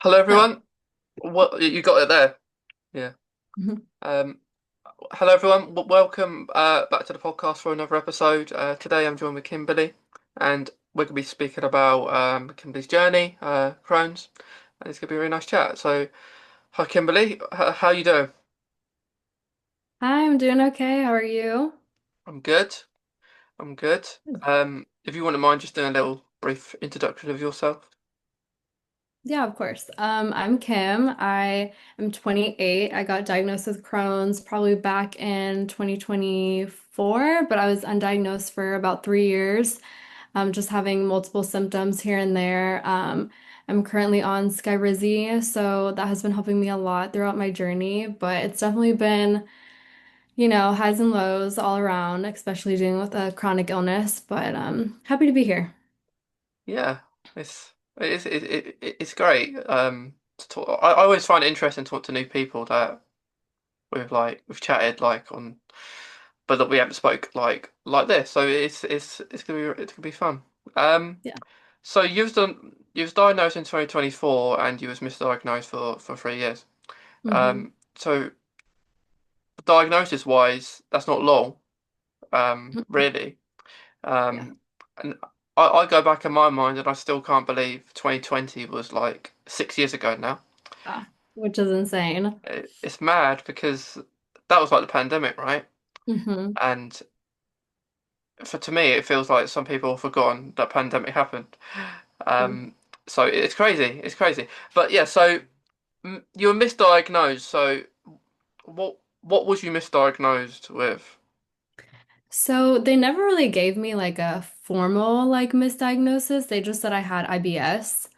Hello Oh, everyone. What you got it there? Yeah. mhm. Um, hello everyone. Welcome back to the podcast for another episode. Today I'm joined with Kimberly, and we're gonna be speaking about Kimberly's journey, Crohn's, and it's gonna be a really nice chat. So, hi Kimberly. How you doing? Hi, I'm doing okay. How are you? I'm good. I'm good. If you wouldn't mind just doing a little brief introduction of yourself. Yeah, of course. I'm Kim. I am 28. I got diagnosed with Crohn's probably back in 2024, but I was undiagnosed for about 3 years, just having multiple symptoms here and there. I'm currently on Skyrizi, so that has been helping me a lot throughout my journey, but it's definitely been, highs and lows all around, especially dealing with a chronic illness, but happy to be here. Yeah, it's great. To talk. I always find it interesting to talk to new people that we've chatted like on, but that we haven't spoke like this. So it's gonna be fun. Um, Yeah. so you was diagnosed in 2024 and you was misdiagnosed for 3 years. hmm So diagnosis wise, that's not long. Really. Yeah. Um, and I go back in my mind and I still can't believe 2020 was like 6 years ago now. Yeah. Which is insane. It's mad because that was like the pandemic, right? hmm And for to me, it feels like some people have forgotten that pandemic happened. Um, so it's crazy. It's crazy. But yeah, so you were misdiagnosed. So what was you misdiagnosed with? So they never really gave me like a formal like misdiagnosis. They just said I had IBS.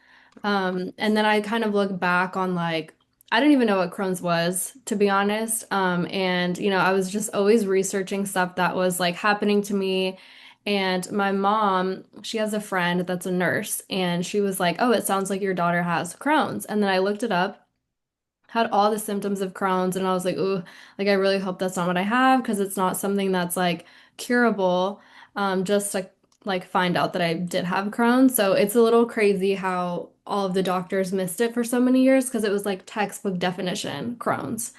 And then I kind of look back on like I didn't even know what Crohn's was, to be honest. And I was just always researching stuff that was like happening to me. And my mom, she has a friend that's a nurse, and she was like, "Oh, it sounds like your daughter has Crohn's." And then I looked it up, had all the symptoms of Crohn's, and I was like, ooh, like I really hope that's not what I have because it's not something that's like curable. Just to like find out that I did have Crohn's. So it's a little crazy how all of the doctors missed it for so many years because it was like textbook definition Crohn's.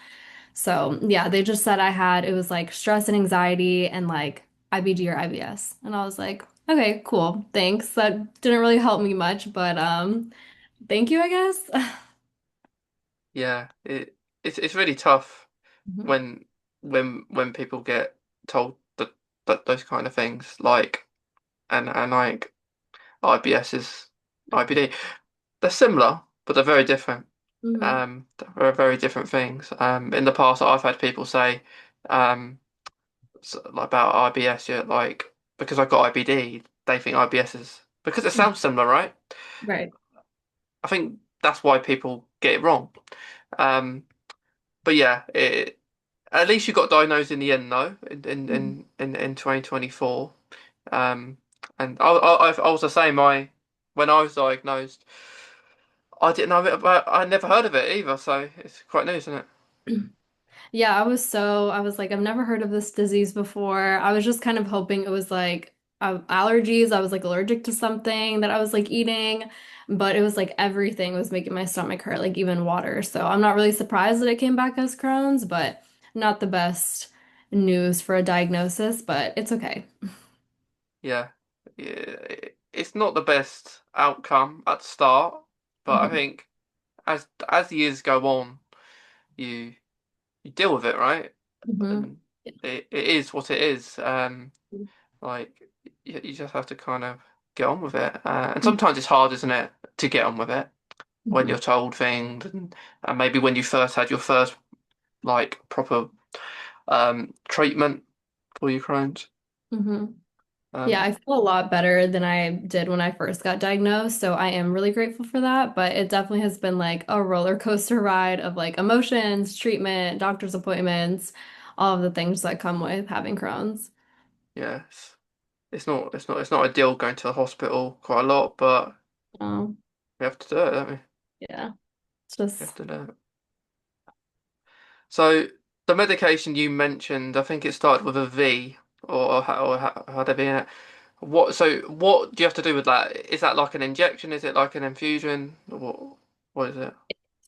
So yeah, they just said it was like stress and anxiety and like IBD or IBS. And I was like, okay, cool, thanks. That didn't really help me much, but thank you, I guess. Yeah, it's really tough Mhm. when when people get told that those kind of things like and like IBS is IBD. They're similar, but they're very different. Mhm. They're very different things. In the past, I've had people say, like about IBS, yeah, like because I got IBD, they think IBS is because it sounds similar, right? Right. I think that's why people get it wrong. Um, but yeah, at least you got diagnosed in the end, though, Mhm. in 2024. Um, and I was the same. When I was diagnosed. I didn't know it about. I never heard of it either, so it's quite new, isn't it? Yeah, I was like, I've never heard of this disease before. I was just kind of hoping it was like allergies. I was like allergic to something that I was like eating, but it was like everything was making my stomach hurt, like even water. So I'm not really surprised that it came back as Crohn's, but not the best news for a diagnosis, but it's okay. Yeah, it's not the best outcome at the start, but I Mhm. think as the years go on, you you deal with it, right? Mhm. And it is what it is. Like you just have to kind of get on with it. And sometimes it's hard, isn't it, to get on with it when you're Mhm. told things, and maybe when you first had your first like proper treatment for your Crohn's. Mhm. Yeah, Um, I feel a lot better than I did when I first got diagnosed, so I am really grateful for that, but it definitely has been like a roller coaster ride of like emotions, treatment, doctor's appointments, all of the things that come with having Crohn's. yeah, it's not ideal going to the hospital quite a lot, but Oh, we have to do it, don't we? yeah. It's We have just to do it. So the medication you mentioned, I think it started with a V or had a V in it. What? So what do you have to do with that? Is that like an injection? Is it like an infusion? What? What is it?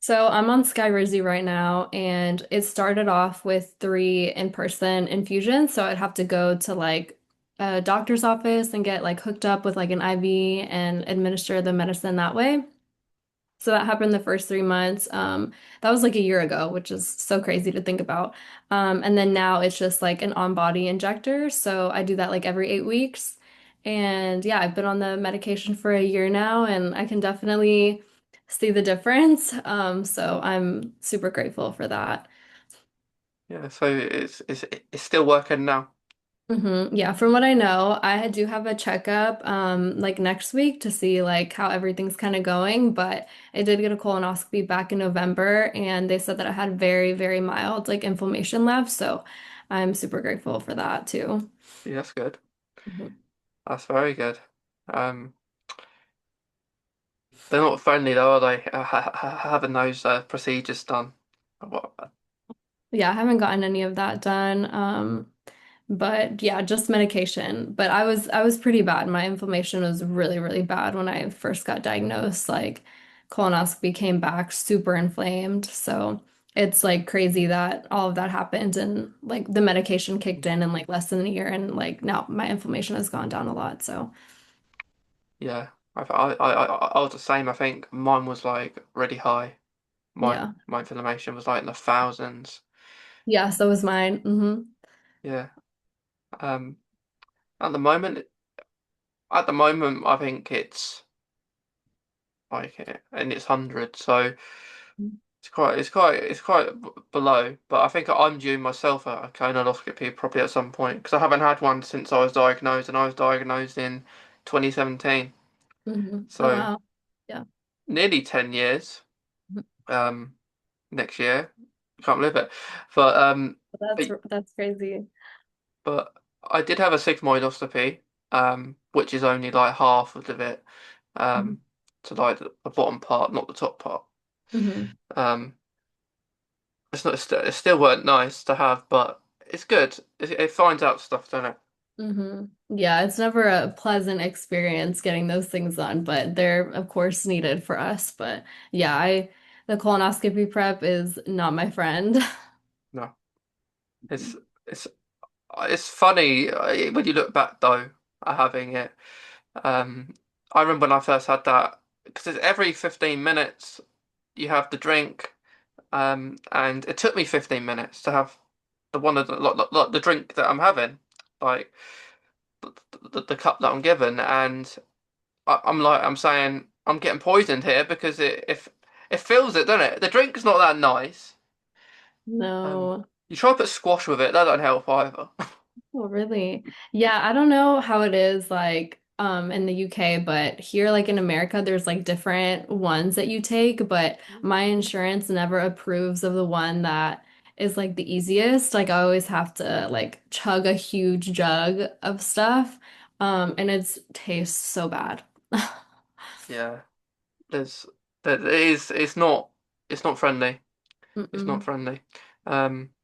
So I'm on Skyrizi right now, and it started off with 3 in-person infusions. So I'd have to go to like a doctor's office and get like hooked up with like an IV and administer the medicine that way. So that happened the first 3 months. That was like a year ago, which is so crazy to think about. And then now it's just like an on-body injector. So I do that like every 8 weeks. And yeah, I've been on the medication for a year now, and I can definitely see the difference. So I'm super grateful for that. Yeah, so it's still working now. Yeah, from what I know, I do have a checkup like next week to see like how everything's kind of going, but I did get a colonoscopy back in November and they said that I had very, very mild like inflammation left, so I'm super grateful for that too. Yeah, that's good. Mhm. That's very good. Um, they're not friendly though, are they? Having those procedures done. What? Yeah, I haven't gotten any of that done. But yeah, just medication. But I was pretty bad. My inflammation was really, really bad when I first got diagnosed. Like colonoscopy came back super inflamed. So it's like crazy that all of that happened and like the medication kicked in like less than a year and like now my inflammation has gone down a lot. So Yeah, I was the same. I think mine was like really high. yeah. My inflammation was like in the thousands. Yeah, so was mine. Yeah. Um, at the moment, I think it's in its hundreds. So it's quite below. But I think I'm due myself a colonoscopy probably at some point because I haven't had one since I was diagnosed, and I was diagnosed in 2017. Oh So wow. Yeah. nearly 10 years. Um, next year. Can't believe it. But That's but, that's crazy. but I did have a sigmoidoscopy, which is only like half of it. Mhm. Um, to like the bottom part, not the top part. Mhm. Um, it's not. It still weren't nice to have, but it's good. It finds out stuff, don't it? Yeah, it's never a pleasant experience getting those things done, but they're of course needed for us. But yeah, I the colonoscopy prep is not my friend. No, it's it's it's funny when you look back though at having it. Um, I remember when I first had that because it's every 15 minutes you have the drink. And it took me 15 minutes to have the one of the like the drink that I'm having, like the cup that I'm given, and I'm saying I'm getting poisoned here because it fills it, doesn't it? The drink's not that nice. No. You try to put squash with it, that don't help either. Oh, really? Yeah, I don't know how it is like in the UK, but here like in America there's like different ones that you take, but my insurance never approves of the one that is like the easiest. Like I always have to like chug a huge jug of stuff. And it tastes so bad. Yeah, there's that it is it's not friendly. It's not Mm-mm. friendly.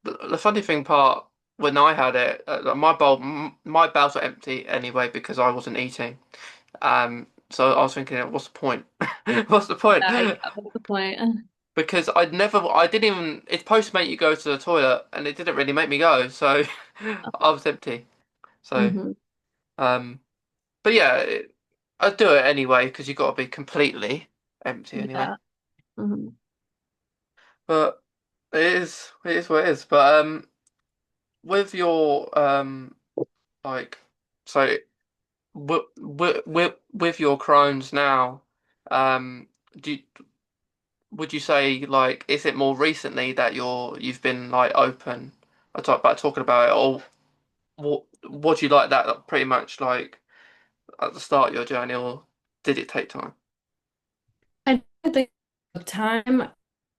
The funny thing part when I had it, my bowels were empty anyway because I wasn't eating. So I was thinking, what's the point? What's the point? Yeah, what's the point? Because I didn't even, it's supposed to make you go to the toilet and it didn't really make me go. So I was empty. So, Hmm. um, but yeah, I'd do it anyway because you got to be completely empty anyway. Yeah. Hmm. But it is what it is. But, with your, like, so with your Crohn's now, um, do you, would you say like is it more recently that you've been like open about talking about it, or what do you like that pretty much like at the start of your journey, or did it take time? I did think of time. I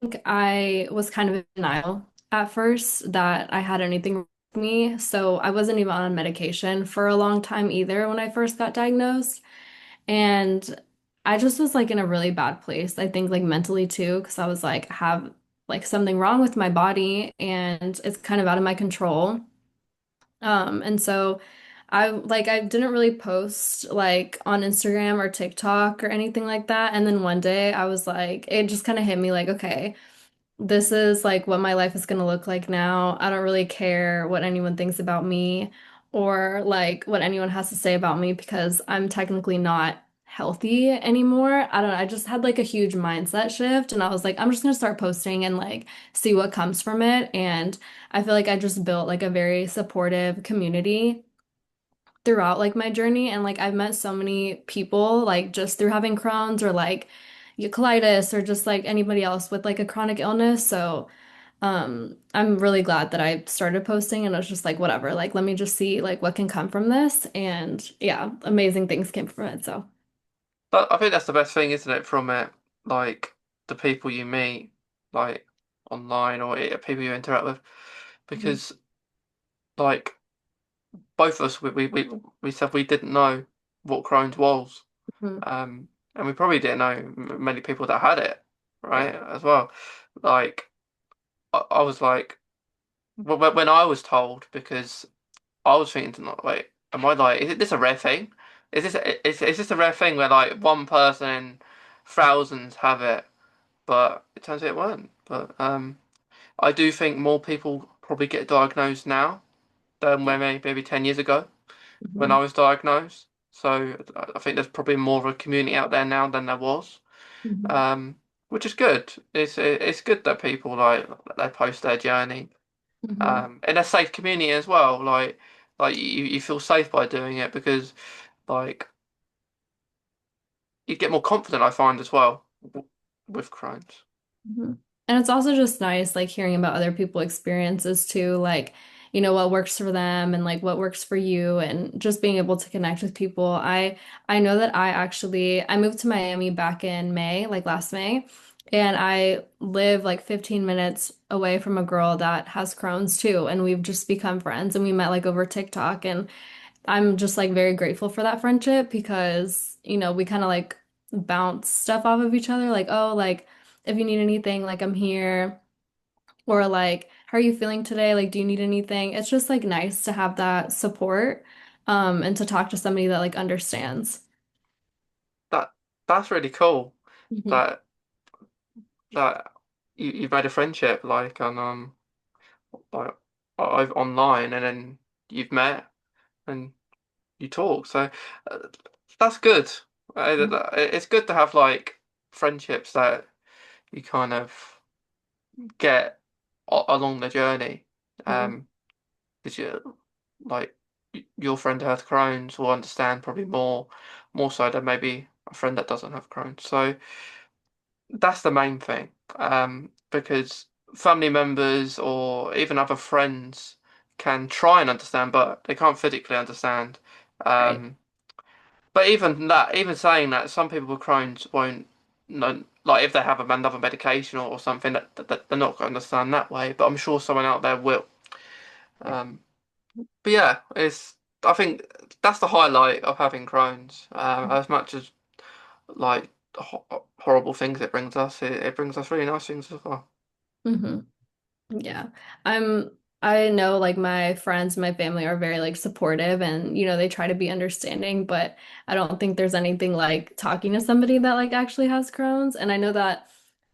think I was kind of in denial at first that I had anything wrong with me. So I wasn't even on medication for a long time either when I first got diagnosed. And I just was like in a really bad place. I think like mentally too, because I was like, have like something wrong with my body and it's kind of out of my control. And so I didn't really post like on Instagram or TikTok or anything like that. And then one day I was like, it just kind of hit me like, okay, this is like what my life is gonna look like now. I don't really care what anyone thinks about me or like what anyone has to say about me because I'm technically not healthy anymore. I don't know. I just had like a huge mindset shift and I was like, I'm just gonna start posting and like see what comes from it. And I feel like I just built like a very supportive community throughout like my journey and like I've met so many people like just through having Crohn's or like colitis or just like anybody else with like a chronic illness. So I'm really glad that I started posting and I was just like whatever, like let me just see like what can come from this and yeah, amazing things came from it. So But I think that's the best thing, isn't it, from it? Like the people you meet, like online or people you interact with, mhm, because like both of us, we said we didn't know what Crohn's was, mhm, and we probably didn't know many people that had it, right. right, as well. Like I was like, when I was told, because I was thinking, like, wait, am I like, is this a rare thing? Is this a rare thing where like one person in thousands have it? But it turns out it weren't. But I do think more people probably get diagnosed now than Yeah. when maybe 10 years ago when I Mhm, was diagnosed. So I think there's probably more of a community out there now than there was, mhm, um, which is good. It's good that people like they post their journey, mhm, in a safe community as well. Like you feel safe by doing it because like you get more confident. I find as well with Crohn's. mhm. And it's also just nice like hearing about other people's experiences too, like what works for them and like what works for you and just being able to connect with people. I know that I moved to Miami back in May, like last May, and I live like 15 minutes away from a girl that has Crohn's too, and we've just become friends and we met like over TikTok and I'm just like very grateful for that friendship because, we kind of like bounce stuff off of each other. Like, oh, like if you need anything, like I'm here. Or like, how are you feeling today? Like, do you need anything? It's just like nice to have that support, and to talk to somebody that like understands. That that's really cool. Hmm. That that you've made a friendship like I've online and then you've met and you talk. So uh, that's good. It's good to have like friendships that you kind of get along the journey. Hmm. Um, because you like your friend who has Crohn's will understand probably more so than maybe a friend that doesn't have Crohn's. So that's the main thing. Because family members or even other friends can try and understand, but they can't physically understand. Right. Um, but even that, even saying that, some people with Crohn's won't know, like if they have another medication or something that they're not going to understand that way. But I'm sure someone out there will. Yeah. Um, but yeah, I think that's the highlight of having Crohn's. As much as like horrible things it brings us, it brings us really nice things as well. Hmm. Yeah. I'm I know like my friends, my family are very like supportive and they try to be understanding, but I don't think there's anything like talking to somebody that like actually has Crohn's. And I know that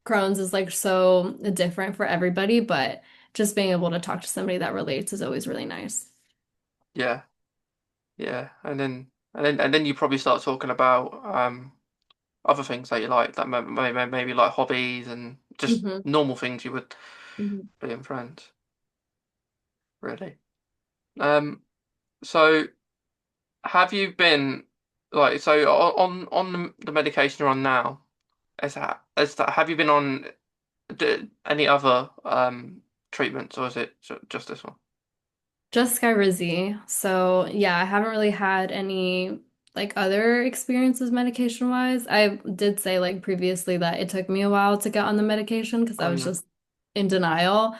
Crohn's is like so different for everybody, but just being able to talk to somebody that relates is always really nice. Yeah, yeah, and then you probably start talking about other things that you like, that maybe like hobbies and just Hmm. normal things you would Hmm. be in friends, really. Um, so have you been like so on the medication you're on now? Is that have you been on any other treatments or is it just this one? Just Skyrizi. So yeah, I haven't really had any like other experiences medication wise. I did say like previously that it took me a while to get on the medication because I Oh was yeah, just in denial.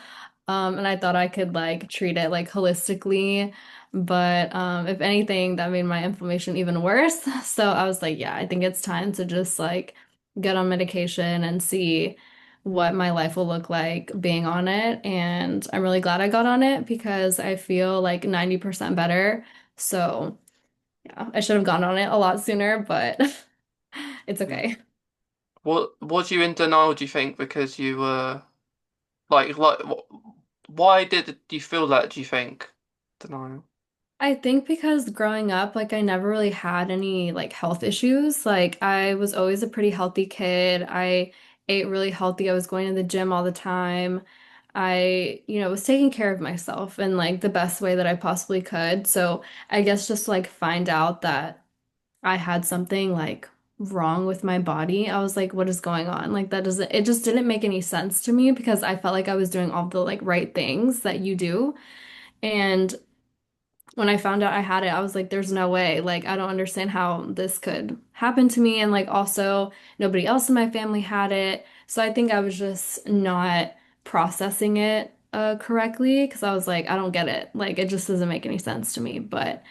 And I thought I could like treat it like holistically. But if anything, that made my inflammation even worse. So I was like, yeah, I think it's time to just like get on medication and see what my life will look like being on it. And I'm really glad I got on it because I feel like 90% better. So, yeah, I should have gone on it a lot sooner, but it's Yeah. okay. What was you in denial, do you think, because you were why did you feel that, do you think? Denial. I think because growing up, like I never really had any like health issues. Like I was always a pretty healthy kid. I ate really healthy. I was going to the gym all the time. I was taking care of myself in like the best way that I possibly could. So I guess just like find out that I had something like wrong with my body. I was like, what is going on? Like that doesn't, it just didn't make any sense to me because I felt like I was doing all the like right things that you do. And when I found out I had it, I was like, there's no way. Like, I don't understand how this could happen to me. And like, also, nobody else in my family had it. So I think I was just not processing it correctly because I was like, I don't get it. Like, it just doesn't make any sense to me. But,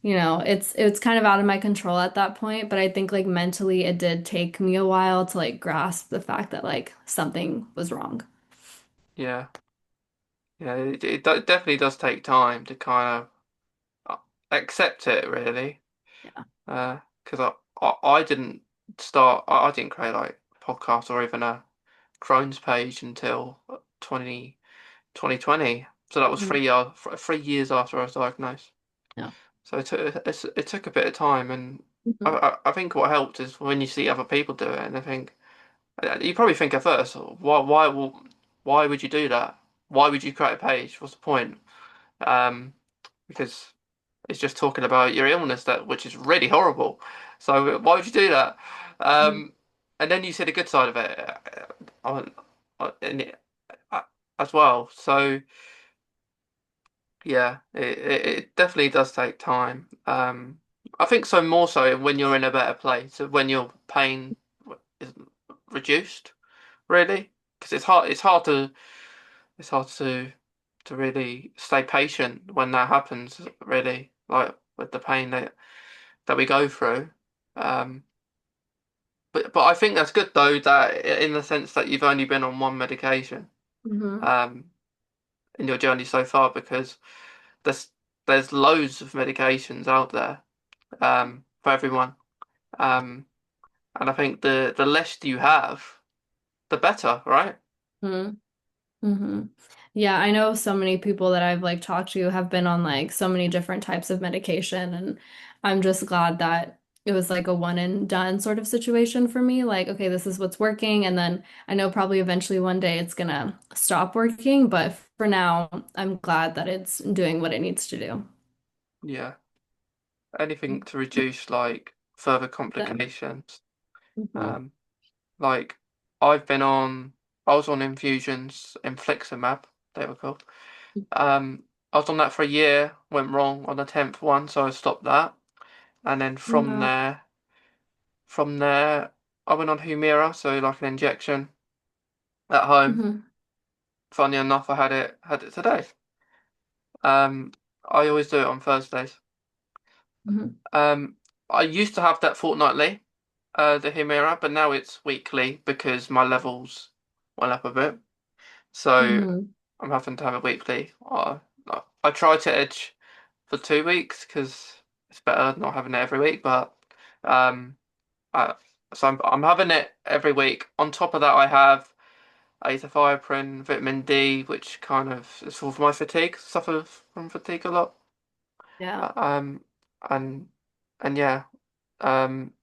it's kind of out of my control at that point. But I think like mentally, it did take me a while to like grasp the fact that like something was wrong. Yeah. Yeah, definitely does take time to kind of accept it, really. Yeah. Because I didn't I didn't create like a podcast or even a Crohn's page until 2020. So that was Mhm. 3 years after I was diagnosed. Yeah. So it took a bit of time, and Mhm. I think what helped is when you see other people do it, and I think you probably think at first, why would you do that? Why would you create a page? What's the point? Um, because it's just talking about your illness which is really horrible. So why would you do that? Mhm. Um, and then you see the good side of it, on, in it, uh, as well. So yeah, it definitely does take time. I think so more so when you're in a better place, when your pain is reduced, really, because it's hard to really stay patient when that happens, really, like with the pain that we go through. Um, but I think that's good though, that in the sense that you've only been on one medication Mhm. um in your journey so far, because there's there's loads of medications out there for everyone. Um, and I think the less you have, the better, right? Mhm. hmm Yeah, I know so many people that I've like talked to have been on like so many different types of medication, and I'm just glad that it was like a one and done sort of situation for me. Like, okay, this is what's working, and then I know probably eventually one day it's gonna stop working, but for now, I'm glad that it's doing what it needs to do. Yeah. Anything to reduce like further Then. complications. hmm Um, like I've been on, I was on infusions, infliximab, they were called. I was on that for a year, went wrong on the 10th one, so I stopped that. And then Yeah. from there, I went on Humira, so like an injection at home. hmm Funny enough, had it today. Um, I always do it on Thursdays. hmm Um, I used to have that fortnightly, the Humira, but now it's weekly because my levels went up a bit. So hmm I'm having to have it weekly. I try to edge for 2 weeks because it's better not having it every week. But um, I, I'm having it every week. On top of that, I have azathioprine, vitamin D, which kind of is for my fatigue. Suffer from fatigue a lot. Yeah. Uh, Um, and and um,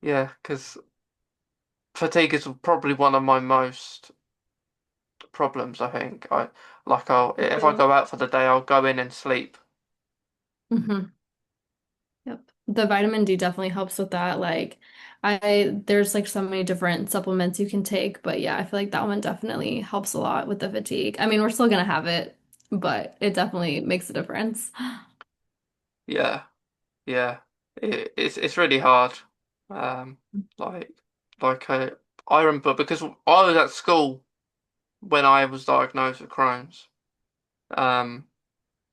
yeah, because fatigue is probably one of my most problems. I think if I hmm go out for the day, I'll go in and sleep. hmm Yep. The vitamin D definitely helps with that. Like there's like so many different supplements you can take, but yeah, I feel like that one definitely helps a lot with the fatigue. I mean, we're still gonna have it, but it definitely makes a difference. Yeah, yeah. It's really hard. Um, like like I remember because I was at school when I was diagnosed with Crohn's. Um,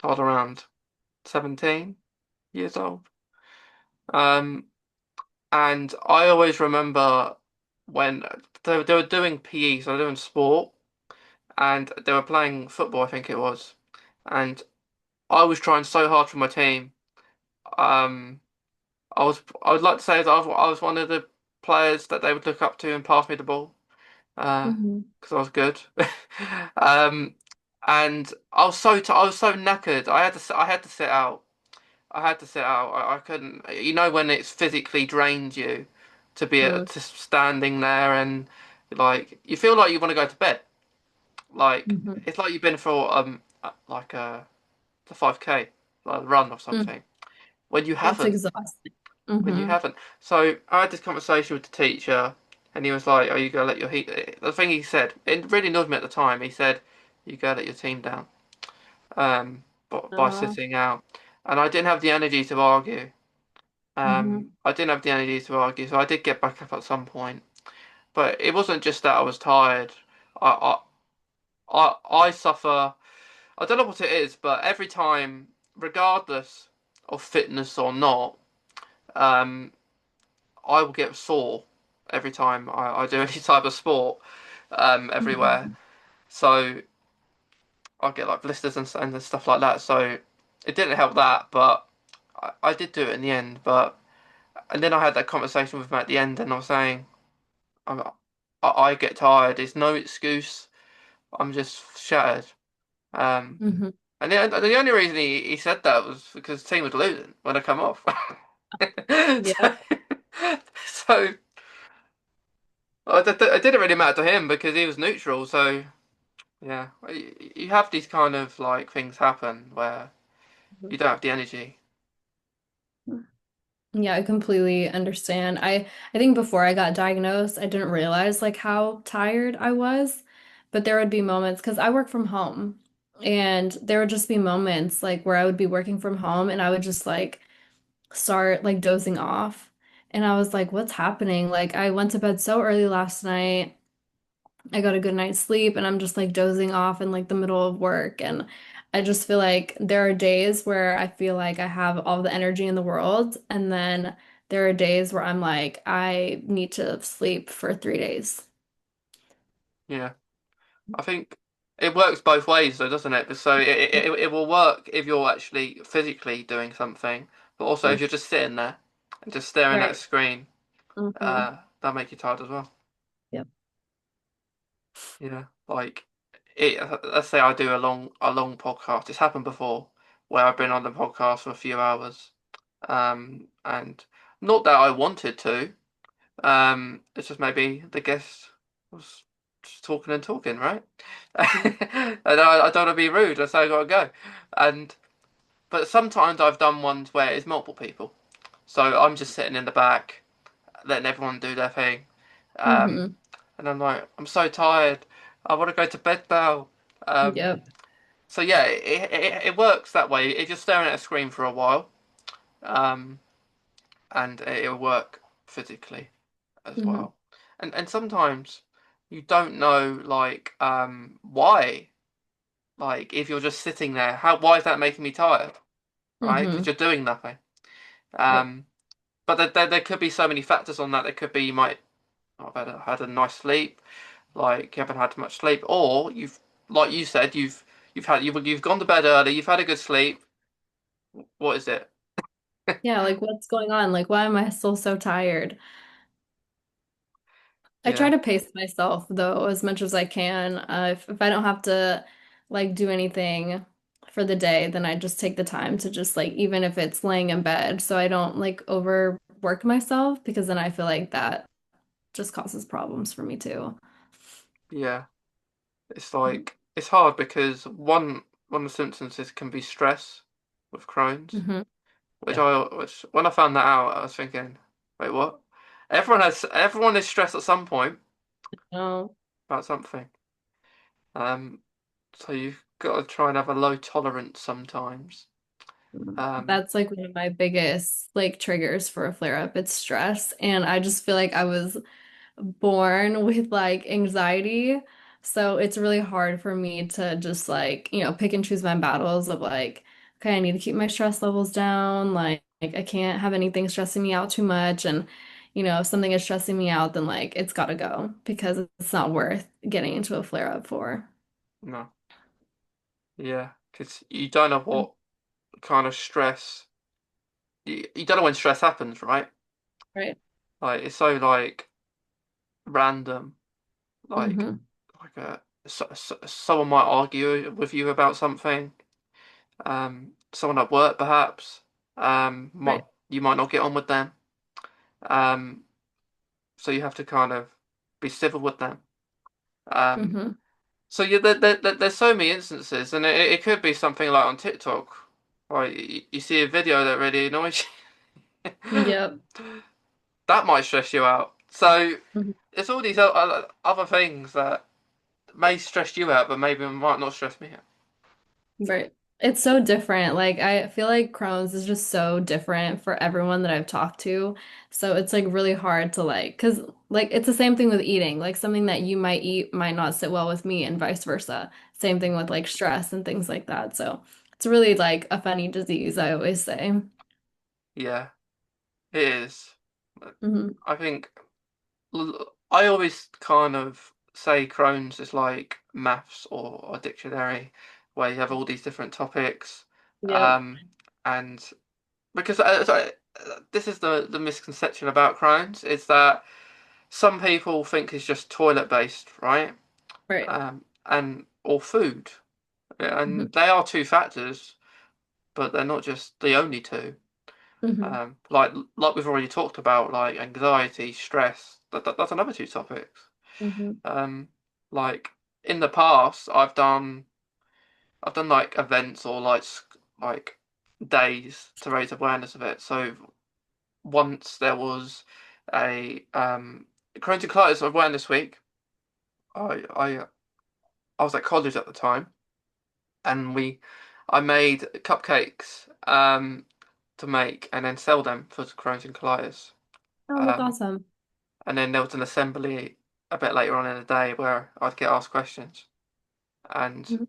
I was around 17 years old. Um, and I always remember when they were doing PE, so they were doing sport, and they were playing football, I think it was. And I was trying so hard for my team. Um, I would like to say that I was one of the players that they would look up to and pass me the ball. Hmm. Because I was good. Um, and I was so knackered. I had to sit out. I had to sit out. I couldn't. You know when it's physically drained you to be to standing there and like you feel like you want to go to bed. Like Hmm. it's like you've been for like the 5K like a run or Hmm. something when you It's haven't. exhausting. When you Hmm. haven't. So I had this conversation with the teacher, and he was like, "Are you gonna let your heat?" The thing he said, it really annoyed me at the time. He said, "You go let your team down." By Oh. sitting out, and I didn't have the energy to argue. Hmm. I didn't have the energy to argue, so I did get back up at some point. But it wasn't just that I was tired. I I suffer. I don't know what it is, but every time, regardless of fitness or not, um, I will get sore every time I do any type of sport, everywhere. Hmm. So I'll get like blisters and stuff like that. So it didn't help that, but I did do it in the end. But and then I had that conversation with him at the end, and I was saying, I'm, I get tired. It's no excuse. I'm just shattered. Um, Hmm. and the only reason he said that was because the team was losing when I come off. so, Yep. so it didn't really matter to him because he was neutral. So yeah, you have these kind of like things happen where you don't have the energy. Yeah, I completely understand. I think before I got diagnosed, I didn't realize like how tired I was, but there would be moments because I work from home, and there would just be moments like where I would be working from home and I would just like start like dozing off. And I was like, what's happening? Like I went to bed so early last night. I got a good night's sleep and I'm just like dozing off in like the middle of work. And I just feel like there are days where I feel like I have all the energy in the world. And then there are days where I'm like, I need to sleep for 3 days. Yeah, I think it works both ways though, doesn't it? So it will work if you're actually physically doing something, but also if you're just sitting there and just staring at a Right. screen, Hmm. that'll make you tired as well. Yep. Yeah, like it. Let's say I do a long podcast. It's happened before where I've been on the podcast for a few hours, and not that I wanted to. It's just maybe the guest was just talking and talking, right? And I don't want to be rude, so I gotta go. And but sometimes I've done ones where it's multiple people, so I'm just sitting in the back, letting everyone do their thing. Um, Hmm. and I'm like, I'm so tired. I want to go to bed now. Um, Yep. so yeah, it works that way. It's just staring at a screen for a while, um, and it'll work physically as Hmm. well. And sometimes you don't know like why. Like if you're just sitting there, how why is that making me tired? Right? Because Hmm. you're doing nothing. Right. Um, but there could be so many factors on that. There could be you might not have had a nice sleep, like you haven't had much sleep, or you've like you said you've gone to bed early, you've had a good sleep. What is it? Yeah, like what's going on? Like, why am I still so tired? I try Yeah, to pace myself though as much as I can. If I don't have to like do anything for the day, then I just take the time to just like even if it's laying in bed, so I don't like overwork myself because then I feel like that just causes problems for me too. yeah. It's like it's hard because one of the symptoms is can be stress with Crohn's, Hmm. which Yep. which when I found that out, I was thinking, wait, what? Everyone is stressed at some point Oh, about something. Um, so you've got to try and have a low tolerance sometimes. Um, that's like one of my biggest like triggers for a flare up. It's stress, and I just feel like I was born with like anxiety. So it's really hard for me to just like, pick and choose my battles of like, okay, I need to keep my stress levels down. Like I can't have anything stressing me out too much. And, if something is stressing me out, then like it's gotta go because it's not worth getting into a flare up for. no, yeah, because you don't know what. kind of stress. You don't know when stress happens, right? Right. Like it's so like random. Like Mm-hmm. someone might argue with you about something. Someone at work perhaps. Might Right. you might not get on with them. Um, so you have to kind of be civil with them. Um, Mm-hmm. so yeah, there's so many instances, and it could be something like on TikTok, like you see a video that really annoys you. Yep. That might stress you out. So Mhm. it's all these other things that may stress you out, but maybe might not stress me out. Right. It's so different. Like I feel like Crohn's is just so different for everyone that I've talked to. So it's like really hard to like, cause like it's the same thing with eating. Like something that you might eat might not sit well with me and vice versa. Same thing with like stress and things like that. So it's really like a funny disease, I always say. Yeah, it is. Hmm. I think I always kind of say Crohn's is like maths or a dictionary, where you have all these different topics, Yep. um, and because this is the misconception about Crohn's is that some people think it's just toilet based, right? Right. And or food, Hmm. and they are two factors, but they're not just the only two. Hmm. Like we've already talked about, like anxiety, stress. That's another two topics. Hmm. Um, like in the past, I've done like events or like days to raise awareness of it. So once there was a Crohn's and Colitis Awareness Week. I I was at college at the time, and I made cupcakes to make and then sell them for Crohn's and Colitis. Oh, that's Um, awesome. and then there was an assembly a bit later on in the day where I'd get asked questions, and Mhm.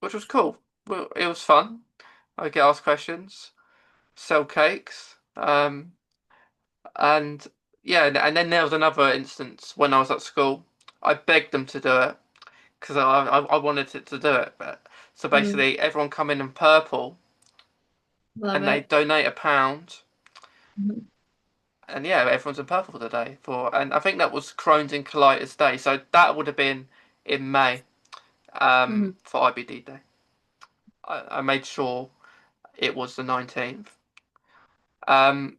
which was cool. Well, it was fun. I'd get asked questions, sell cakes, and yeah, and then there was another instance when I was at school. I begged them to do it because I wanted it to do it. But so Mhm. basically, everyone come in purple, Love and they it. donate £1, Mhm. and yeah, everyone's in purple today and I think that was Crohn's and Colitis Day, so that would have been in May, Mhm. for IBD Day. I made sure it was the 19th, um,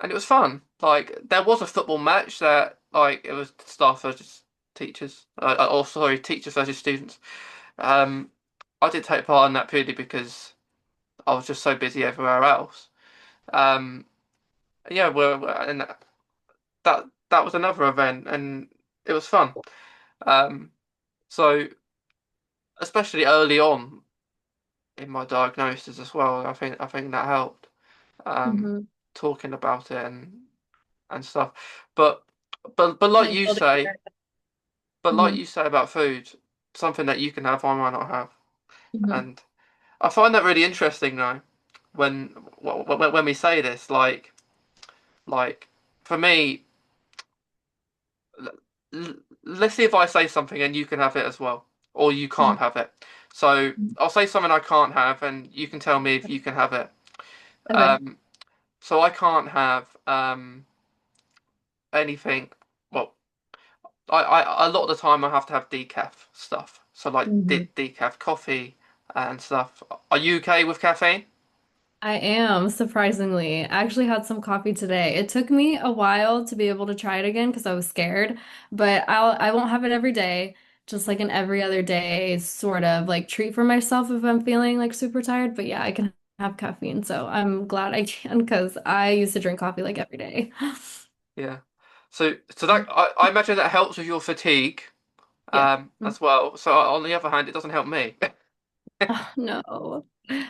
and it was fun. Like there was a football match that like it was staff versus teachers, or sorry, teachers versus students. Um, I did take part in that purely because I was just so busy everywhere else. Um, yeah, and that was another event, and it was fun. Um, so especially early on in my diagnosis as well, I think that helped. Um, Mhm. talking about it and stuff. But but like Like you building say, awareness. but like Mhm. you say about food, something that you can have, I might not have, Mhm. and I find that really interesting now. When when we say this, like for me, let's see if I say something and you can have it as well, or you Mhm. can't have it. So I'll say something I can't have, and you can tell me if you can have it. Okay. Um, so I can't have anything. Well, I a lot of the time I have to have decaf stuff. So like Mhm. decaf coffee and stuff. Are you okay with caffeine? I am, surprisingly. I actually had some coffee today. It took me a while to be able to try it again because I was scared, but I won't have it every day, just like an every other day sort of like treat for myself if I'm feeling like super tired. But yeah, I can have caffeine, so I'm glad I can because I used to drink coffee like every day. Yeah. So that I imagine that helps with your fatigue Yeah. Mm. as well. So on the other hand, it doesn't help me. Oh, no.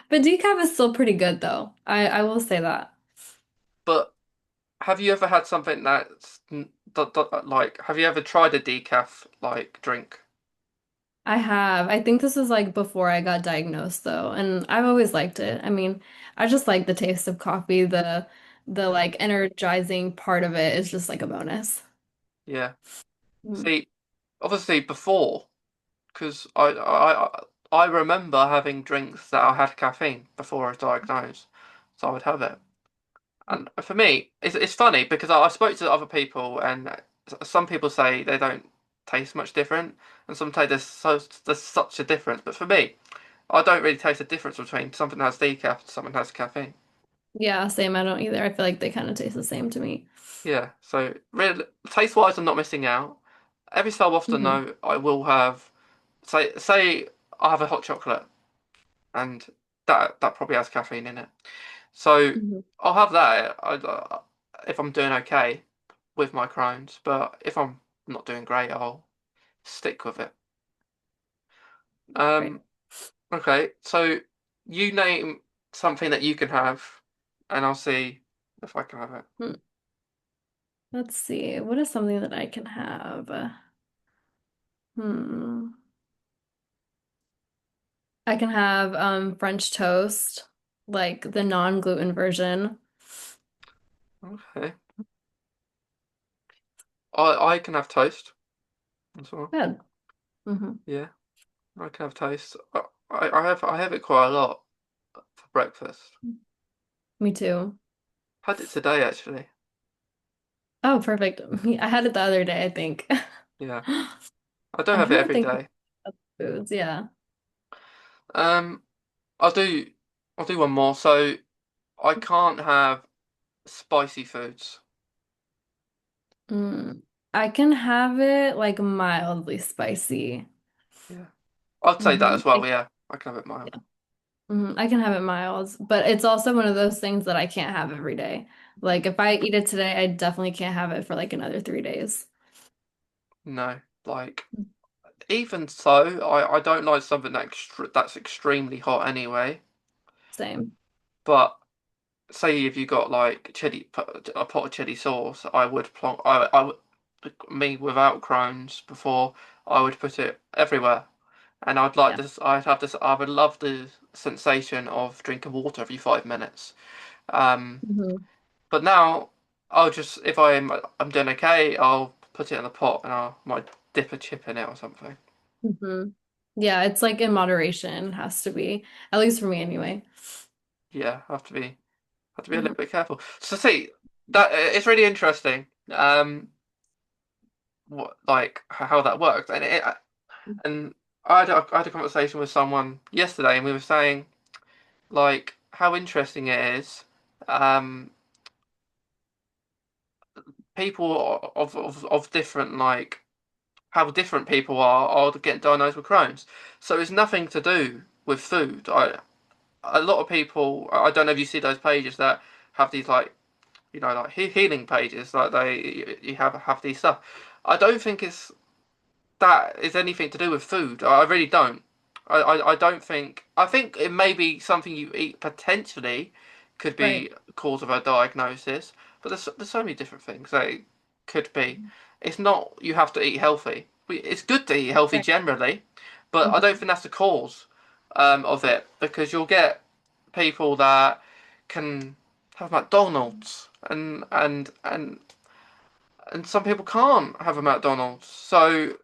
But decaf is still pretty good though. I will say that. But have you ever had something like have you ever tried a decaf like drink? I have. I think this is like before I got diagnosed though, and I've always liked it. I mean, I just like the taste of coffee. The like energizing part of it is just like a bonus. Yeah. Mm. See, obviously before, because I remember having drinks that I had caffeine before I was diagnosed, so I would have it. And for me, it's funny because I spoke to other people, and some people say they don't taste much different, and some say there's such a difference. But for me, I don't really taste a difference between something that has decaf and something that has caffeine. Yeah, same. I don't either. I feel like they kind of taste the same to me. Yeah, so really, taste wise, I'm not missing out. Every so often, Hmm. though, I will have say I have a hot chocolate, and that probably has caffeine in it. So Hmm. I'll have that if I'm doing okay with my Crohn's, but if I'm not doing great, I'll stick with it. Right. Um, okay, so you name something that you can have, and I'll see if I can have it. Hmm. Let's see. What is something that I can have? Hmm. I can have French toast, like the non-gluten version. Okay, I can have toast as well. Good. Hmm. Yeah, I can have toast. I have it quite a lot for breakfast. Me too. Had it today actually. Oh, perfect. I had it the other day, I think. Yeah, I don't I'm have it trying to every think of day. other foods. Yeah. Um, I'll do I'll do one more. So I can't have spicy foods. Mm. I can have it like mildly spicy. Yeah. I'd say that Hmm. as well, yeah. I can have it mild. I can have it mild, but it's also one of those things that I can't have every day. Like if I eat it today, I definitely can't have it for like another 3 days. No. Like even so, I don't like something that's extremely hot anyway. Same. But say if you got like a pot of chili sauce, I would plonk I would me without Crohn's before I would put it everywhere. And I'd like Yeah. this I'd have this I would love the sensation of drinking water every 5 minutes. Um Hmm. But now I'll just if I'm doing okay, I'll put it in the pot and I might dip a chip in it or something. Hmm. Yeah, it's like in moderation, it has to be, at least for me anyway. Yeah, have to be a little Hmm. bit careful. So see that it's really interesting. What like how that works and I had a conversation with someone yesterday and we were saying like how interesting it is. Um, People of different like how different people are getting diagnosed with Crohn's. So it's nothing to do with food. A lot of people I don't know if you see those pages that have these like like healing pages like they you have these stuff. I don't think it's that is anything to do with food. I really don't. I don't think. I think it may be something you eat potentially could Right. be cause of a diagnosis, but there's so many different things that it could be. It's not you have to eat healthy. It's good to eat healthy Right. generally, but I don't Hmm. think that's the cause of it because you'll get people that can have McDonald's and some people can't have a McDonald's. So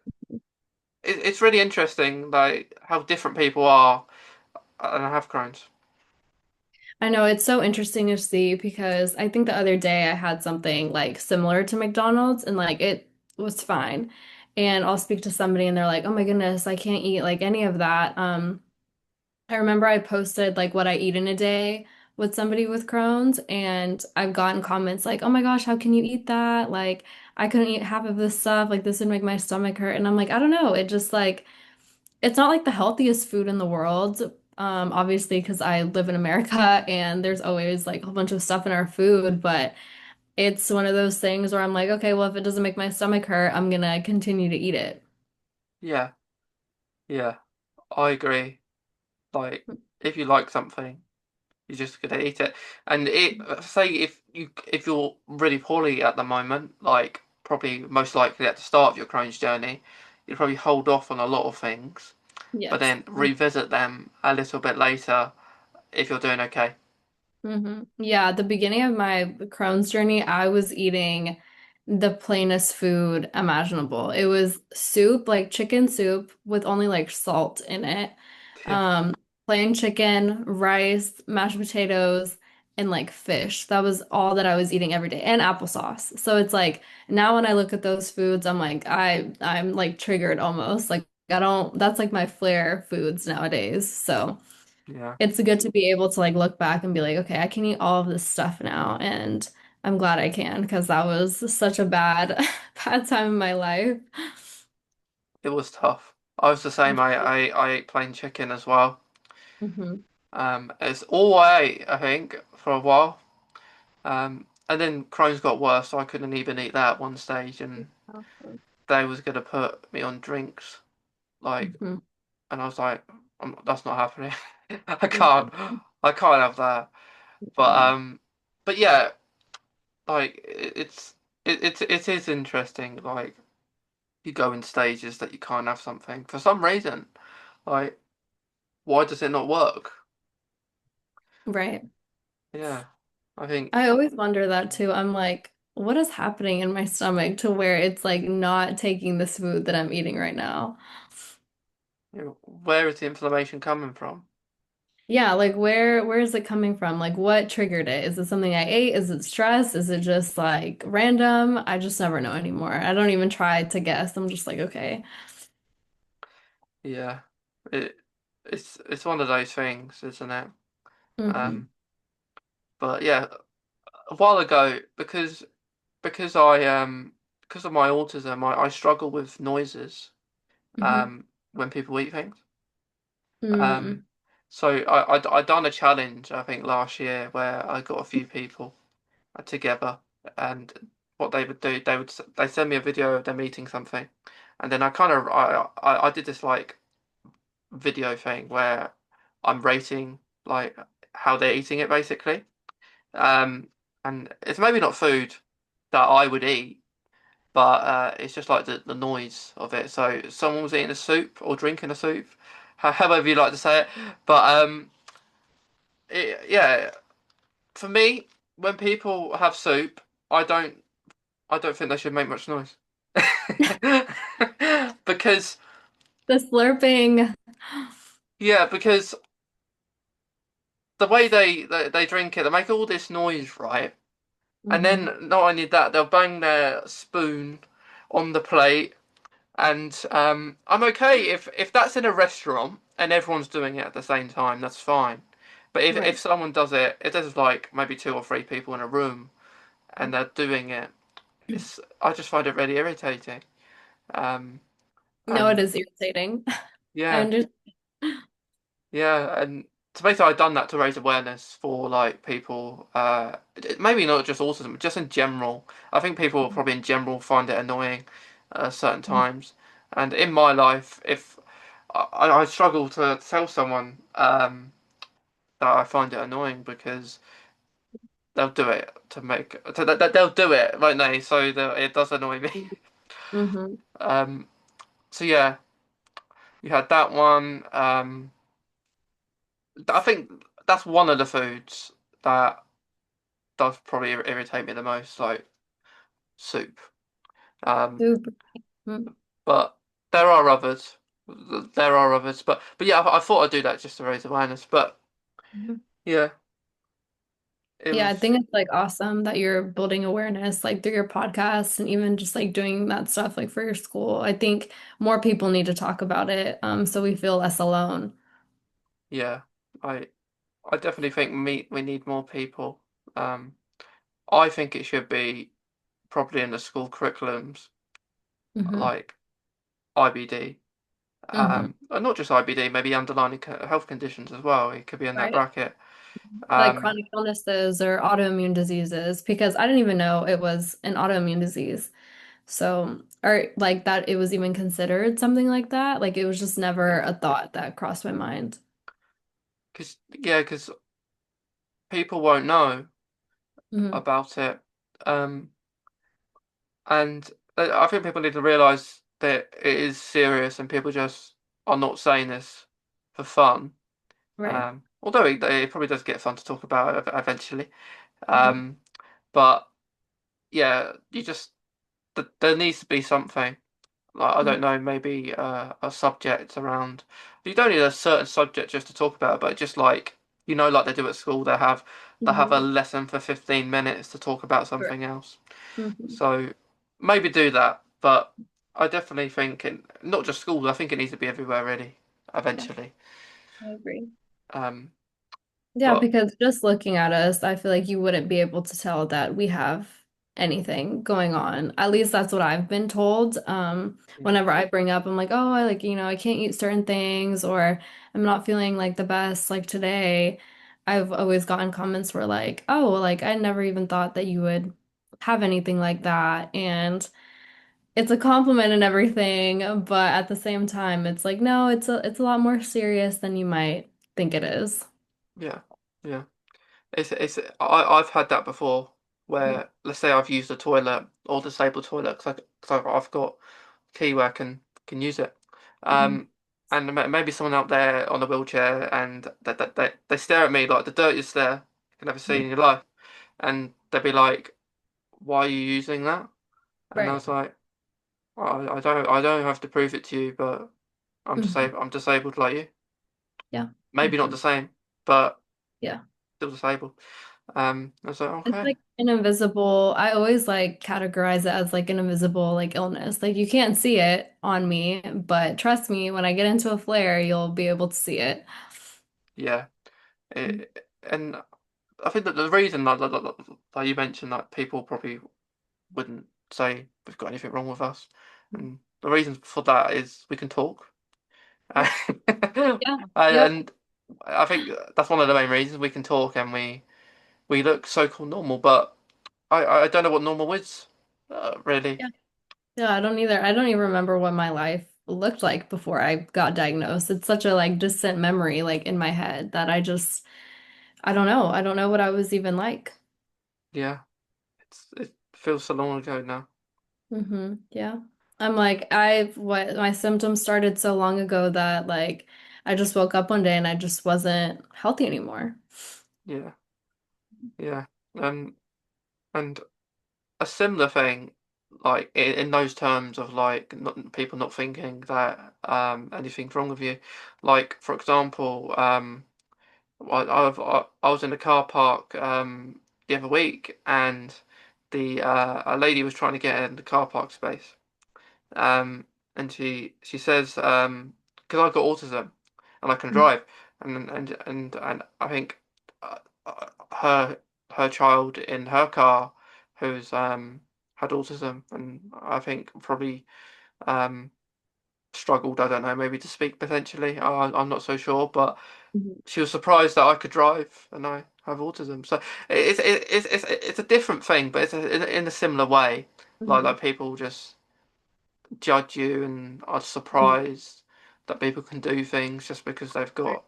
it's really interesting, like how different people are, and I have Crohn's. I know it's so interesting to see because I think the other day I had something like similar to McDonald's and like it was fine. And I'll speak to somebody and they're like, "Oh my goodness, I can't eat like any of that." I remember I posted like what I eat in a day with somebody with Crohn's, and I've gotten comments like, "Oh my gosh, how can you eat that? Like, I couldn't eat half of this stuff. Like, this would make my stomach hurt." And I'm like, I don't know. It just like it's not like the healthiest food in the world. Obviously, because I live in America and there's always like a whole bunch of stuff in our food, but it's one of those things where I'm like, okay, well, if it doesn't make my stomach hurt, I'm gonna continue to eat it. Yeah, yeah, I agree. Like, if you like something, you're just gonna eat it. And say if you're really poorly at the moment, like probably most likely at the start of your Crohn's journey, you'd probably hold off on a lot of things, but Yes. then revisit them a little bit later if you're doing okay. Yeah, at the beginning of my Crohn's journey, I was eating the plainest food imaginable. It was soup, like chicken soup with only like salt in it. Yeah. Plain chicken, rice, mashed potatoes, and like fish. That was all that I was eating every day, and applesauce. So it's like now when I look at those foods, I'm like I'm like triggered almost. Like I don't, that's like my flair foods nowadays. So Yeah. it's good to be able to like look back and be like, okay, I can eat all of this stuff now, and I'm glad I can because that was such a bad bad time in my life. It was tough. I was the same. I ate plain chicken as well. Hmm. It's all I ate, I think, for a while. And then Crohn's got worse, so I couldn't even eat that at one stage, and they was gonna put me on drinks, like, Hmm. and I was like, that's not happening. I can't, I can't have that. But but yeah, like it is interesting. Like you go in stages that you can't have something for some reason. Like why does it not work? Right. Yeah, I think I always wonder that too. I'm like, what is happening in my stomach to where it's like not taking this food that I'm eating right now? where is the inflammation coming from? Yeah, like where is it coming from? Like what triggered it? Is it something I ate? Is it stress? Is it just like random? I just never know anymore. I don't even try to guess. I'm just like, okay. Yeah, it it's one of those things, isn't it? Hmm. Um, but yeah, a while ago because of my autism, I struggle with noises Hmm. when people eat things. Um, Mm. so I done a challenge I think last year where I got a few people together, and what they would do, they send me a video of them eating something, and then I did this like video thing where I'm rating like how they're eating it basically. Um, and it's maybe not food that I would eat, but it's just like the noise of it. So someone was eating a soup or drinking a soup, however you like to say it. But yeah, for me, when people have soup, I don't I don't think they should make much noise. Because The slurping. yeah, because the way they drink it, they make all this noise, right? And Hmm. then not only that, they'll bang their spoon on the plate. And I'm okay if that's in a restaurant and everyone's doing it at the same time, that's fine. But if Right. someone does it, if there's like maybe two or three people in a room and they're doing it, it's I just find it really irritating. Um, No, it and is irritating. I yeah, understand. yeah, and to basically I've done that to raise awareness for like people, maybe not just autism, but just in general. I think people probably in general find it annoying at certain times. And in my life, if I struggle to tell someone that I find it annoying because they'll do it to make they'll do it, won't they? So it does annoy me. Hmm. Um, so yeah, you had that one. I think that's one of the foods that does probably irritate me the most, like soup. Um, Super. Mm. but there are others. There are others, but yeah, I thought I'd do that just to raise awareness. But yeah, it Yeah, I was think it's like awesome that you're building awareness like through your podcast and even just like doing that stuff like for your school. I think more people need to talk about it, so we feel less alone. yeah. I I definitely think we need more people. Um, I think it should be probably in the school curriculums Hmm. like IBD. Hmm. And not just IBD, maybe underlying health conditions as well. It could be in that Right. bracket. Like Um, chronic illnesses or autoimmune diseases, because I didn't even know it was an autoimmune disease. So, or like that it was even considered something like that. Like it was just never yeah, a thought that crossed my mind. because people won't know Hmm. about it. Um, and I think people need to realise that it is serious, and people just are not saying this for fun. Right. Although it probably does get fun to talk about eventually. Mhm. But yeah, there needs to be something. Like, I don't know, maybe a subject around. You don't need a certain subject just to talk about, but just like like they do at school, they have a Mhm. lesson for 15 minutes to talk about Correct. something else. Mhm. So maybe do that, but I definitely think not just schools. I think it needs to be everywhere, really, Yeah, eventually. I agree. Um, Yeah, but because just looking at us, I feel like you wouldn't be able to tell that we have anything going on. At least that's what I've been told. Whenever I bring up, I'm like, oh, I like, I can't eat certain things, or I'm not feeling like the best like today. I've always gotten comments where like, oh, like I never even thought that you would have anything like that. And it's a compliment and everything, but at the same time, it's like, no, it's a lot more serious than you might think it is. yeah, yeah. I've had that before where let's say I've used a toilet or disabled toilet because I've got key where I can use it. Mhm. Um, and maybe someone out there on a wheelchair and they stare at me like the dirtiest stare you can ever see in your life, and they'd be like, "Why are you using that?" And I Right. was like, I don't have to prove it to you, but Mhm. I'm disabled like you. Yeah. Maybe not Mhm. the same, but Yeah. still disabled. I was like, It's okay, like an invisible, I always like categorize it as like an invisible like illness. Like you can't see it on me, but trust me, when I get into a flare, you'll be able to see it. yeah. And I think that the reason like you mentioned that people probably wouldn't say we've got anything wrong with us, and the reason for that is we can talk. Yeah. and Yeah. Yep. and I think that's one of the main reasons we can talk and we look so-called normal, but I don't know what normal is, really. Yeah. Yeah, I don't either. I don't even remember what my life looked like before I got diagnosed. It's such a like distant memory like in my head that I don't know. I don't know what I was even like. Yeah, it feels so long ago now. Yeah. I'm like, what my symptoms started so long ago that like I just woke up one day and I just wasn't healthy anymore. Yeah, yeah, um, and a similar thing, like in those terms of like people not thinking that anything's wrong with you. Like for example, I was in a car park the other week, and the a lady was trying to get in the car park space. Um, and she says because I've got autism and I can drive, and I think her child in her car who's had autism, and I think probably um struggled, I don't know, maybe to speak potentially. I'm not so sure, but Mhm. she was surprised that I could drive and I have autism. So it's a different thing, but it's in a similar way. Mhm. Like people just judge you and are Mhm. surprised that people can do things just because they've Right. got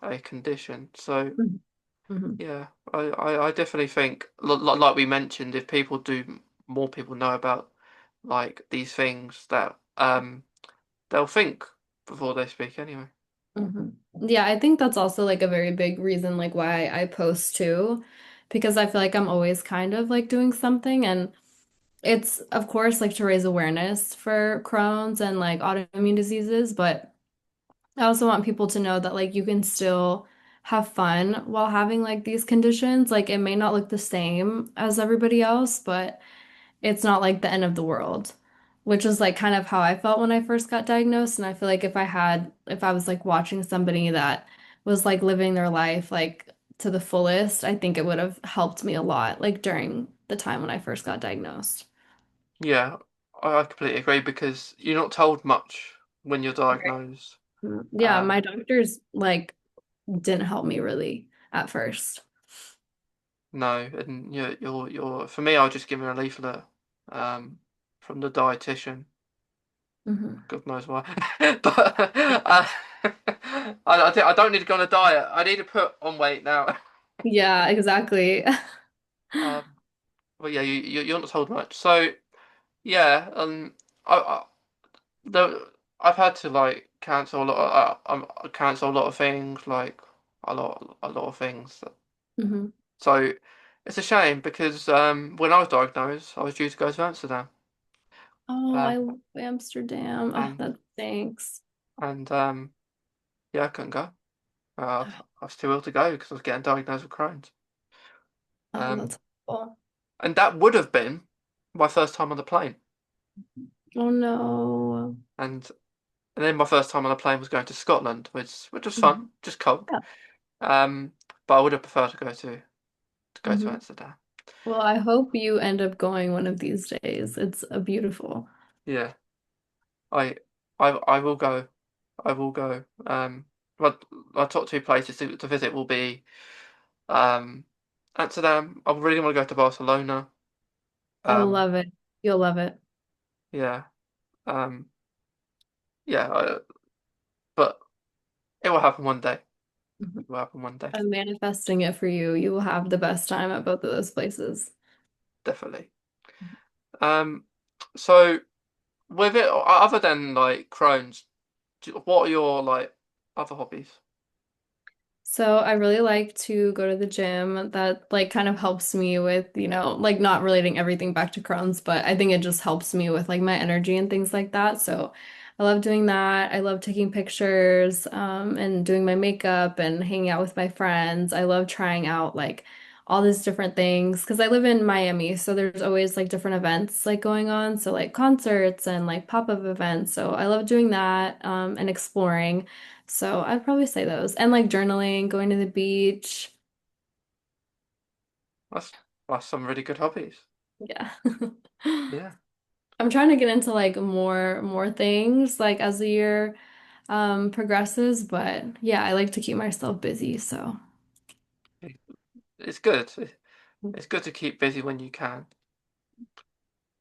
a condition. So Mhm. Mhm. yeah, I definitely think like we mentioned, if people do more people know about like these things that they'll think before they speak anyway. Mhm. Yeah, I think that's also like a very big reason like why I post too, because I feel like I'm always kind of like doing something and it's of course like to raise awareness for Crohn's and like autoimmune diseases, but I also want people to know that like you can still have fun while having like these conditions. Like it may not look the same as everybody else, but it's not like the end of the world, which is like kind of how I felt when I first got diagnosed. And I feel like if I was like watching somebody that was like living their life like to the fullest, I think it would have helped me a lot like during the time when I first got diagnosed. Yeah, I completely agree because you're not told much when you're Right. diagnosed. Yeah, my Um, doctors like didn't help me really at first. no, and you're for me, I'll just give her a leaflet from the dietitian. Hmm. God knows why. But I don't need to go on a diet. I need to put on weight now. Yeah, exactly. Um, but yeah, you're not told much. So yeah, I the I've had to like cancel a lot. Cancel a lot of things, like a lot of things. Hmm. So it's a shame because when I was diagnosed, I was due to go to Amsterdam. Oh, I Um, love Amsterdam. Oh, and that stinks. and yeah, I couldn't go. I was too ill to go because I was getting diagnosed with Crohn's. Oh, Um, that's awful. and that would have been my first time on the plane. Oh no. And and then my first time on a plane was going to Scotland, which was fun, Mhm. just cold. Yeah. Um, but I would have preferred to go to Hmm. Amsterdam. Well, I hope you end up going one of these days. It's a beautiful. Yeah, I I will go. I will go. But my top two places to visit will be um Amsterdam. I really want to go to Barcelona. Oh, Um, love it. You'll love it. yeah. Um, yeah. But it will happen one day. Mhm. It will happen one day. I'm manifesting it for you. You will have the best time at both of those places. Definitely. Um, so with it, other than like Crohn's, what are your like other hobbies? So I really like to go to the gym. That like kind of helps me with, like not relating everything back to Crohn's, but I think it just helps me with like my energy and things like that. So I love doing that. I love taking pictures, and doing my makeup and hanging out with my friends. I love trying out like all these different things because I live in Miami, so there's always like different events like going on. So like concerts and like pop-up events. So I love doing that, and exploring. So I'd probably say those. And like journaling, going to the beach. That's that's some really good hobbies. Yeah. Yeah. I'm trying to get into like more things like as the year progresses, but yeah, I like to keep myself busy, so. It's good. It's good to keep busy when you can.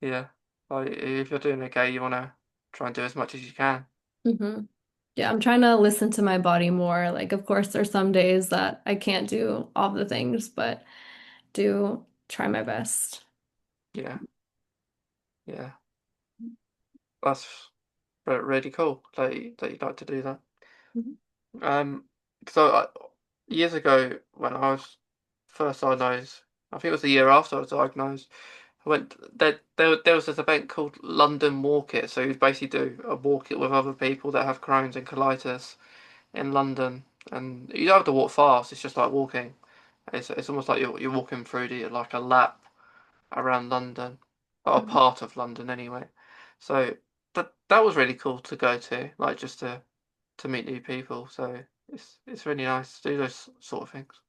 Yeah. Like if you're doing okay, you want to try and do as much as you can. Hmm. Yeah, I'm trying to listen to my body more. Like, of course, there's some days that I can't do all the things, but do try my best. Yeah. Yeah. That's really cool that you like to do that. Mhm. Um, so years ago when I was first diagnosed, I think it was the year after I was diagnosed. I went there was this event called London Walk It. So you basically do a walk it with other people that have Crohn's and colitis in London, and you don't have to walk fast. It's just like walking. It's almost like you're walking through like a lap around London, or a Mhm. part of London anyway. So that was really cool to go to, like just to meet new people. So it's really nice to do those sort of things.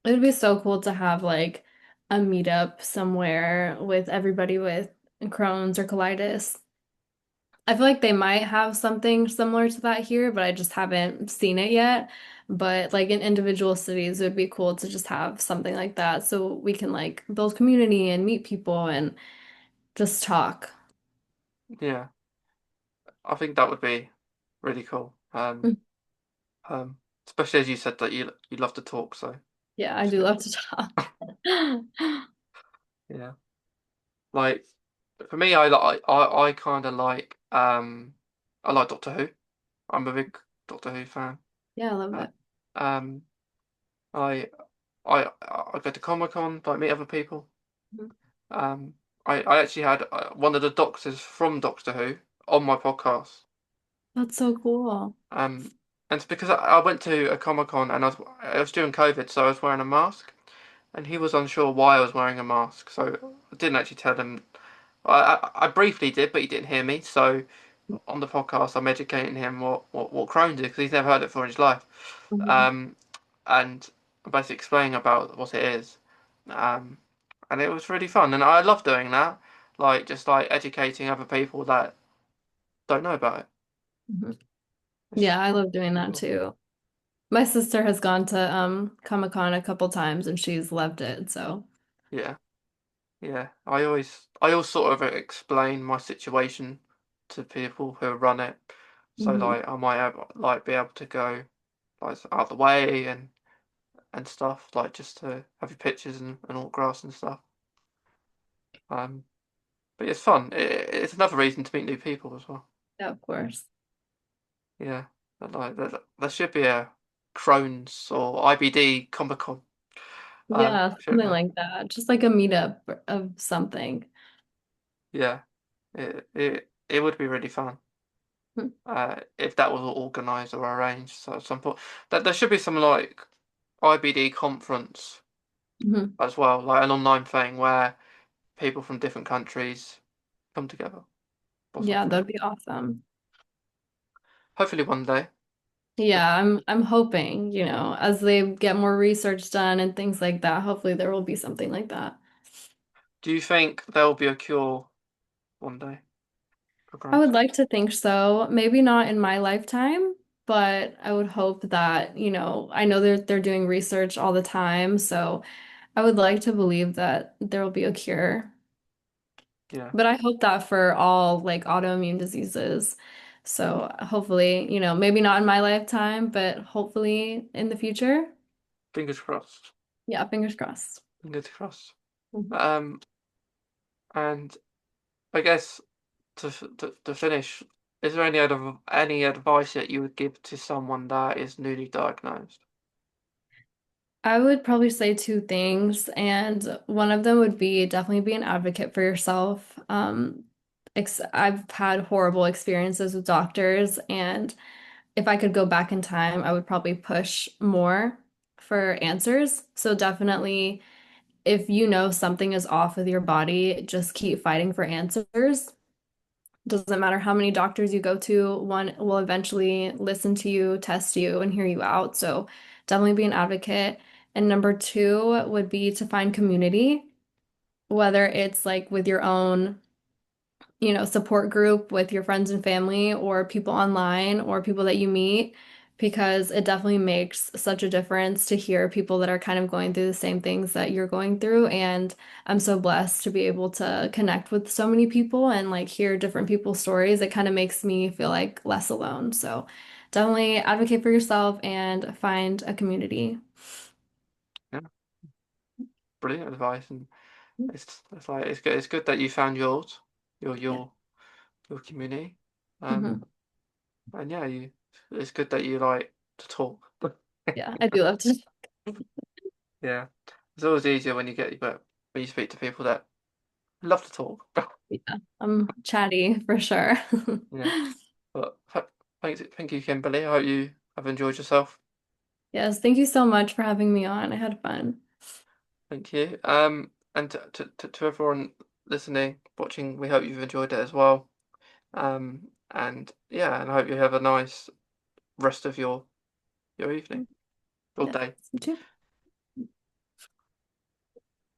It would be so cool to have like a meetup somewhere with everybody with Crohn's or colitis. I feel like they might have something similar to that here, but I just haven't seen it yet. But like in individual cities, it would be cool to just have something like that so we can like build community and meet people and just talk. Yeah, I think that would be really cool. Especially as you said that you love to talk, so Yeah, I it's do good. love to talk. Yeah, like for me, I kind of like I like Doctor Who. I'm a big Doctor Who fan. Yeah, I love Uh, it. um, I I go to Comic Con, like meet other people. Mhm. Um, I actually had one of the doctors from Doctor Who on my podcast. That's so cool. Um, and it's because I went to a Comic Con and it was during COVID, so I was wearing a mask, and he was unsure why I was wearing a mask. So I didn't actually tell him. I briefly did, but he didn't hear me. So on the podcast, I'm educating him what Crohn's is because he's never heard it before in his life. Mhm. Um, and I'm basically explaining about what it is. Um, and it was really fun, and I love doing that. Like just like educating other people that don't know about it. Mhm. It's Yeah, I love doing really that cool. too. My sister has gone to Comic-Con a couple times and she's loved it, so. Yeah. Yeah, I always sort of explain my situation to people who run it, so Mhm. like I might have like be able to go like out of the way and stuff like just to have your pictures and autographs and stuff. Um, but it's fun. It's another reason to meet new people as well. Yeah, of course. Yeah, but, like there should be a Crohn's or IBD Comic Con. Yeah, Should something there? like that. Just like a meetup of something. Yeah, It would be really fun if that was all organised or arranged. So at some point, that there should be some like IBD conference Mhm. as well, like an online thing where people from different countries come together or Yeah, something. that'd be awesome. Hopefully one day. Yeah, I'm hoping, as they get more research done and things like that, hopefully there will be something like that. Do you think there will be a cure one day for I would Crohn's? like to think so. Maybe not in my lifetime, but I would hope that, I know they're doing research all the time, so I would like to believe that there will be a cure. Yeah, But I hope that for all like autoimmune diseases. So hopefully, maybe not in my lifetime, but hopefully in the future. fingers crossed. Yeah, fingers crossed. Fingers crossed. Mhm. Um, and I guess to finish, is there any advice that you would give to someone that is newly diagnosed? I would probably say two things, and one of them would be definitely be an advocate for yourself. Ex I've had horrible experiences with doctors, and if I could go back in time, I would probably push more for answers. So definitely, if you know something is off with your body, just keep fighting for answers. Doesn't matter how many doctors you go to, one will eventually listen to you, test you, and hear you out. So definitely be an advocate. And number two would be to find community, whether it's like with your own support group with your friends and family or people online or people that you meet, because it definitely makes such a difference to hear people that are kind of going through the same things that you're going through. And I'm so blessed to be able to connect with so many people and like hear different people's stories. It kind of makes me feel like less alone. So definitely advocate for yourself and find a community. Yeah, brilliant advice, and it's like it's good that you found yours, your Yeah. your your community. Hmm. And yeah, it's good that you like to talk. Yeah, I do love to. Yeah, it's always easier when when you speak to people that love to talk. Yeah, I'm chatty for sure. Yeah, but thank you, Kimberly. I hope you have enjoyed yourself. Yes, thank you so much for having me on. I had fun. Thank you. And to everyone listening, watching, we hope you've enjoyed it as well. And yeah, and I hope you have a nice rest of your evening, your Yes, day. you too.